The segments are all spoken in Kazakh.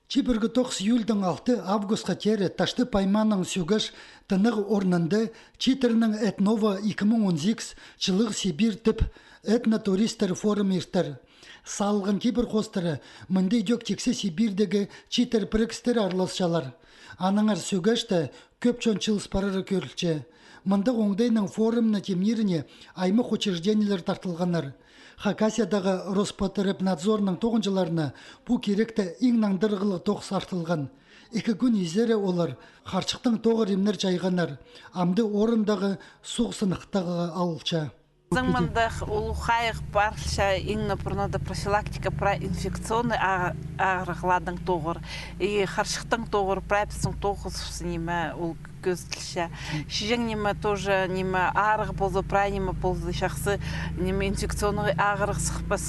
Чибіргі 9 июльдің 6 августқа тері ташты пайманың сүгіш тынық орнында читерінің ЭТНОВ-е 2018 жылық Сибир тіп этно-туристер форум ертір. Салғын кейбір қостыры мұндай дөк тексе Сибирдегі читер бірікістер арласшалар. Аныңар сүгішті көп чончыл спарары көрілчі. Мұндық оңдайның форумны темнеріне аймық учреждениялар тартылғанар. Хакасиядағы Роспотребнадзорның тоғынжыларына бұ керекті ең наңдырғылы тоқс артылған. 2 күн езері олар қарчықтың тоғы ремнер жайғанар. Амды орындағы соғсынықтағы алча. Заңмандық улухайық барша иңна пұрнада профилактика проинфекционный ағырғладың тоғыр. И қаршықтың тоғыр прайпсың тоғыз неме ол көзілші. Шижен неме тоже неме ағырғы болзы, прай неме болзы шақсы неме инфекционный ағырғы сықпас.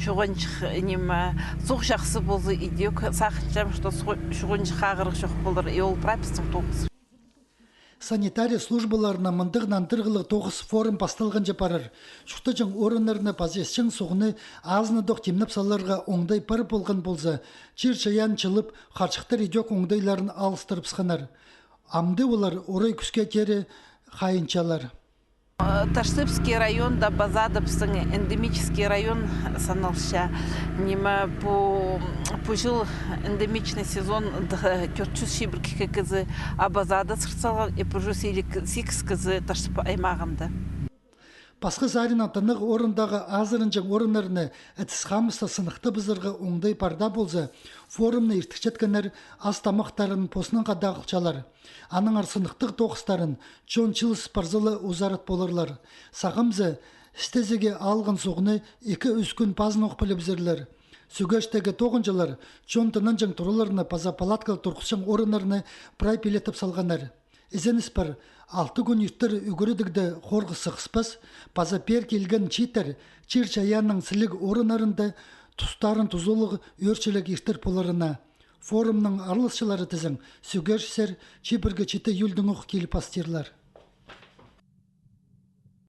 Шуғыншық неме соқ шақсы болзы идеок сақыншам, что шуғыншық ағырғы шоқ болыр. И ол прайпсың тоғыз. Санитария службаларына мындығынан тырғылы 9 форум басталған жапарыр. Шуқты жың орынларына пазесшің соғыны азыны доқ темніп саларға оңдай пар болған болса, чир чаян чылып, қаршықтар идек оңдайларын алыстырып сқанар. Амды олар орай күске тері қайынчалар. Таштыпский район да базадыпсың эндемический район саналша. Неме по жыл эндемичный сезон 400 шибіркі кізі абазада сұрсалған, и по жыл 8 кізі таштып аймағында. Пасқы зарина тынық орындағы азырынжың орынларыны әтіс қамыста сынықты бұзырғы оңдай парда болза, форумны ертікшеткенер аз тамақтарын посының қадағылчалар. Аныңар сынықтық тоқыстарын чон чылыс парзылы ұзарат болырлар. Сағымзы істезеге алғын соғыны 2-3 күн пазын оқпылы бізірлер. Сүгештегі тоғынжылар чон тынынжың тұрыларыны паза палаткал тұрқышың орынларыны прай пилетіп салғанар. Изеніс бар 6 күн ертір үгірідігді қорғы сықспас, паза пер келген читер, чир чаянның сілік орынарында тұстарын тұзулығы өрчілік ертір поларына. Форумның арлысшылары тізің, сүгершісер чибіргі читі юлдің ұқ келіп астерлар.